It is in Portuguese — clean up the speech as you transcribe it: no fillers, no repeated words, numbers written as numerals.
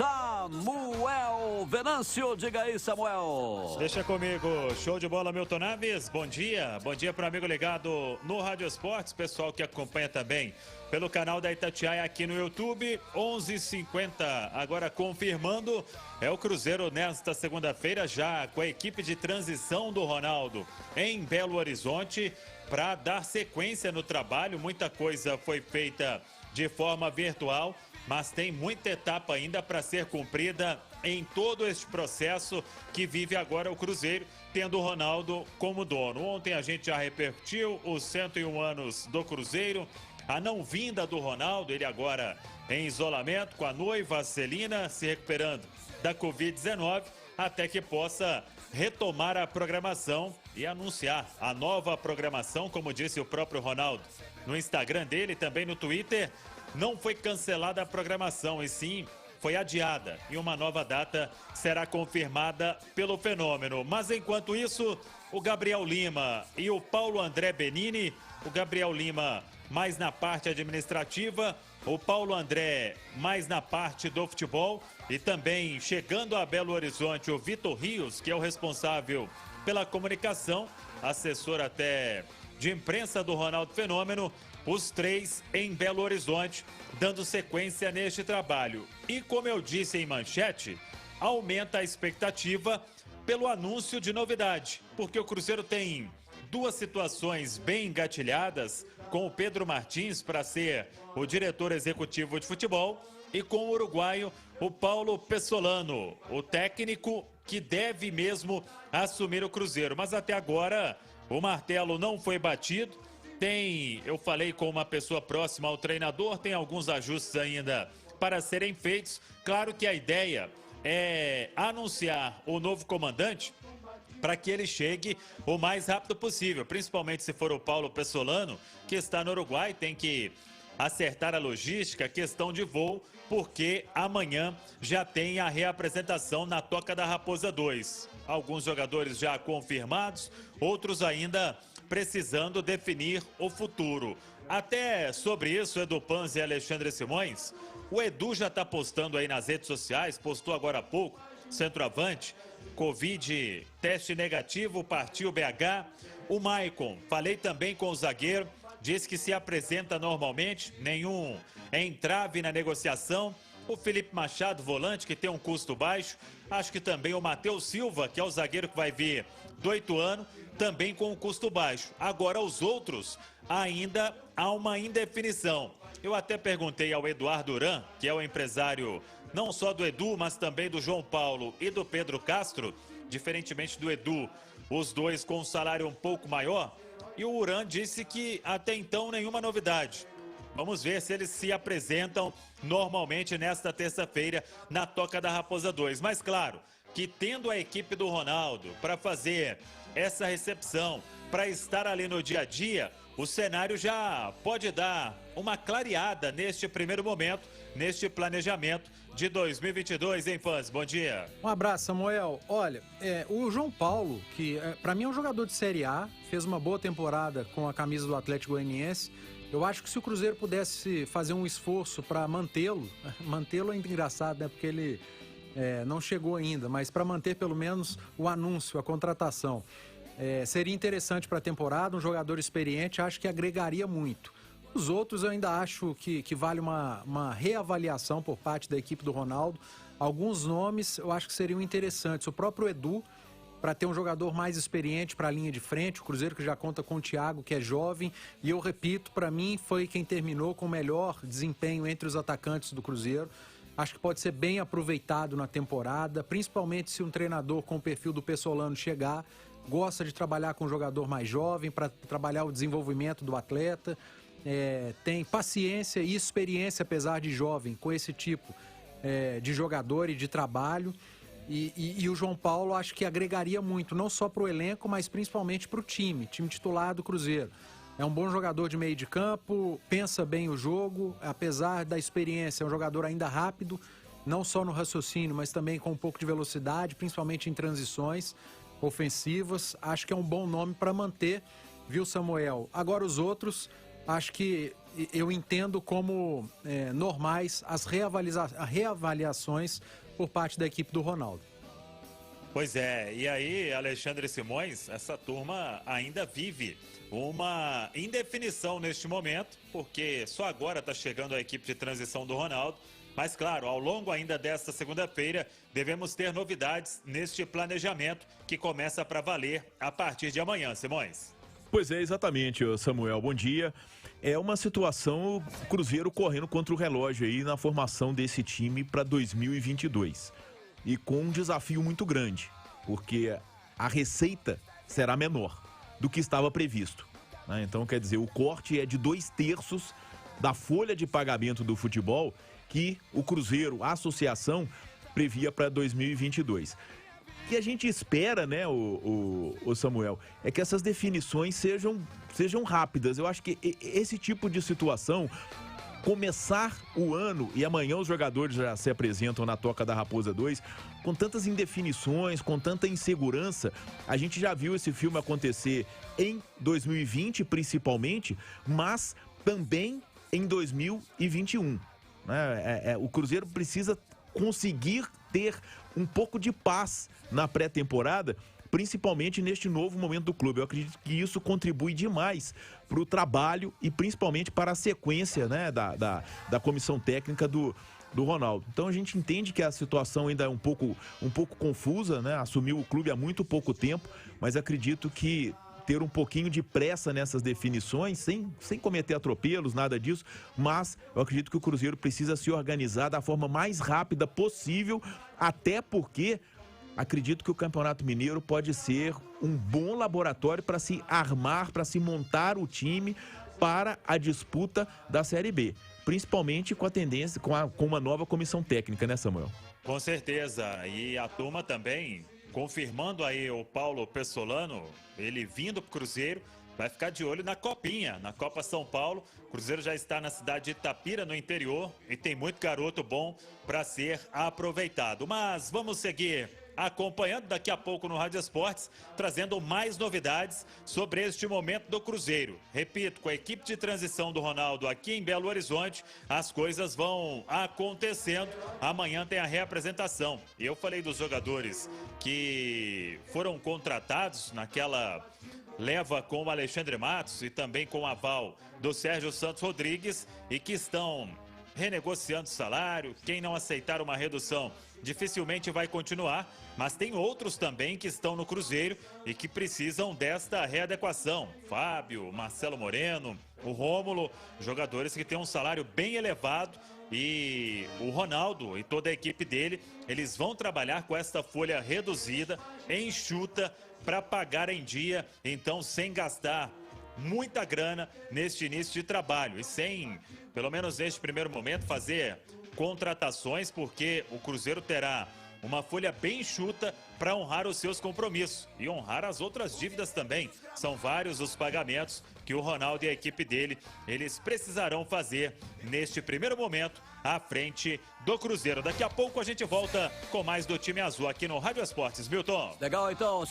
Samuel Venâncio. Diga aí, Samuel. Deixa comigo. Show de bola, Milton Naves. Bom dia. Bom dia para o amigo ligado no Rádio Esportes, pessoal que acompanha também pelo canal da Itatiaia aqui no YouTube. 11h50. Agora confirmando, é o Cruzeiro nesta segunda-feira já com a equipe de transição do Ronaldo em Belo Horizonte para dar sequência no trabalho. Muita coisa foi feita de forma virtual, mas tem muita etapa ainda para ser cumprida em todo este processo que vive agora o Cruzeiro, tendo o Ronaldo como dono. Ontem a gente já repercutiu os 101 anos do Cruzeiro, a não vinda do Ronaldo, ele agora em isolamento com a noiva Celina, se recuperando da Covid-19, até que possa retomar a programação e anunciar a nova programação, como disse o próprio Ronaldo no Instagram dele, também no Twitter. Não foi cancelada a programação, e sim foi adiada, e uma nova data será confirmada pelo Fenômeno. Mas enquanto isso, o Gabriel Lima e o Paulo André Benini, o Gabriel Lima mais na parte administrativa, o Paulo André mais na parte do futebol, e também chegando a Belo Horizonte o Vitor Rios, que é o responsável pela comunicação, assessor até de imprensa do Ronaldo Fenômeno, os três em Belo Horizonte, dando sequência neste trabalho. E como eu disse em manchete, aumenta a expectativa pelo anúncio de novidade, porque o Cruzeiro tem duas situações bem engatilhadas, com o Pedro Martins para ser o diretor executivo de futebol e com o uruguaio, o Paulo Pessolano, o técnico que deve mesmo assumir o Cruzeiro. Mas até agora o martelo não foi batido. Eu falei com uma pessoa próxima ao treinador, tem alguns ajustes ainda para serem feitos. Claro que a ideia é anunciar o novo comandante para que ele chegue o mais rápido possível, principalmente se for o Paulo Pessolano, que está no Uruguai, tem que acertar a logística, questão de voo, porque amanhã já tem a reapresentação na Toca da Raposa 2. Alguns jogadores já confirmados, outros ainda precisando definir o futuro. Até sobre isso, Edu Panzi e Alexandre Simões, o Edu já está postando aí nas redes sociais, postou agora há pouco, centroavante, Covid, teste negativo, partiu BH. O Maicon, falei também com o zagueiro, disse que se apresenta normalmente, nenhum entrave na negociação. O Felipe Machado, volante, que tem um custo baixo. Acho que também o Matheus Silva, que é o zagueiro que vai vir do Ituano, também com um custo baixo. Agora os outros, ainda há uma indefinição. Eu até perguntei ao Eduardo Duran, que é o empresário não só do Edu, mas também do João Paulo e do Pedro Castro, diferentemente do Edu, os dois com um salário um pouco maior, e o Uran disse que até então nenhuma novidade. Vamos ver se eles se apresentam normalmente nesta terça-feira na Toca da Raposa 2. Mas claro, que tendo a equipe do Ronaldo para fazer essa recepção, para estar ali no dia a dia, o cenário já pode dar uma clareada neste primeiro momento, neste planejamento de 2022, hein, fãs? Bom dia. Um abraço, Samuel. Olha, o João Paulo, que para mim é um jogador de Série A, fez uma boa temporada com a camisa do Atlético Goianiense. Eu acho que se o Cruzeiro pudesse fazer um esforço para mantê-lo é engraçado, né? Porque ele não chegou ainda, mas para manter pelo menos o anúncio, a contratação. Seria interessante para a temporada, um jogador experiente, acho que agregaria muito. Os outros eu ainda acho que vale uma reavaliação por parte da equipe do Ronaldo. Alguns nomes eu acho que seriam interessantes. O próprio Edu, para ter um jogador mais experiente para a linha de frente. O Cruzeiro que já conta com o Thiago, que é jovem. E eu repito, para mim foi quem terminou com o melhor desempenho entre os atacantes do Cruzeiro. Acho que pode ser bem aproveitado na temporada, principalmente se um treinador com o perfil do Pessolano chegar, gosta de trabalhar com um jogador mais jovem para trabalhar o desenvolvimento do atleta. Tem paciência e experiência, apesar de jovem, com esse tipo de jogador e de trabalho. E o João Paulo acho que agregaria muito, não só para o elenco, mas principalmente para o time titular do Cruzeiro. É um bom jogador de meio de campo, pensa bem o jogo, apesar da experiência, é um jogador ainda rápido, não só no raciocínio, mas também com um pouco de velocidade, principalmente em transições ofensivas. Acho que é um bom nome para manter, viu, Samuel? Agora os outros, acho que eu entendo como normais as reavaliações por parte da equipe do Ronaldo. Pois é, e aí, Alexandre Simões, essa turma ainda vive uma indefinição neste momento, porque só agora está chegando a equipe de transição do Ronaldo. Mas, claro, ao longo ainda desta segunda-feira, devemos ter novidades neste planejamento que começa para valer a partir de amanhã, Simões. Pois é, exatamente, Samuel. Bom dia. É uma situação, o Cruzeiro correndo contra o relógio aí na formação desse time para 2022. E com um desafio muito grande, porque a receita será menor do que estava previsto, né? Então, quer dizer, o corte é de 2/3 da folha de pagamento do futebol que o Cruzeiro, a associação, previa para 2022. O que a gente espera, né, o Samuel, é que essas definições sejam rápidas. Eu acho que esse tipo de situação, começar o ano, e amanhã os jogadores já se apresentam na Toca da Raposa 2, com tantas indefinições, com tanta insegurança. A gente já viu esse filme acontecer em 2020, principalmente, mas também em 2021. Né? O Cruzeiro precisa conseguir ter um pouco de paz na pré-temporada, principalmente neste novo momento do clube. Eu acredito que isso contribui demais para o trabalho e principalmente para a sequência, né, da comissão técnica do Ronaldo. Então a gente entende que a situação ainda é um pouco confusa, né? Assumiu o clube há muito pouco tempo, mas acredito que ter um pouquinho de pressa nessas definições, sem cometer atropelos, nada disso, mas eu acredito que o Cruzeiro precisa se organizar da forma mais rápida possível, até porque acredito que o Campeonato Mineiro pode ser um bom laboratório para se armar, para se montar o time para a disputa da Série B, principalmente com a tendência, com uma nova comissão técnica, né, Samuel? Com certeza, e a turma também confirmando aí o Paulo Pessolano, ele vindo pro Cruzeiro, vai ficar de olho na Copinha, na Copa São Paulo. O Cruzeiro já está na cidade de Itapira, no interior, e tem muito garoto bom para ser aproveitado. Mas vamos seguir acompanhando daqui a pouco no Rádio Esportes, trazendo mais novidades sobre este momento do Cruzeiro. Repito, com a equipe de transição do Ronaldo aqui em Belo Horizonte, as coisas vão acontecendo. Amanhã tem a reapresentação. E eu falei dos jogadores que foram contratados naquela leva com o Alexandre Matos e também com o aval do Sérgio Santos Rodrigues e que estão renegociando o salário. Quem não aceitar uma redução dificilmente vai continuar, mas tem outros também que estão no Cruzeiro e que precisam desta readequação. Fábio, Marcelo Moreno, o Rômulo, jogadores que têm um salário bem elevado, e o Ronaldo e toda a equipe dele, eles vão trabalhar com esta folha reduzida, enxuta, para pagar em dia, então sem gastar muita grana neste início de trabalho e sem, pelo menos neste primeiro momento, fazer contratações, porque o Cruzeiro terá uma folha bem enxuta para honrar os seus compromissos e honrar as outras dívidas também. São vários os pagamentos que o Ronaldo e a equipe dele, eles precisarão fazer neste primeiro momento à frente do Cruzeiro. Daqui a pouco a gente volta com mais do time azul aqui no Rádio Esportes. Milton. Legal, então.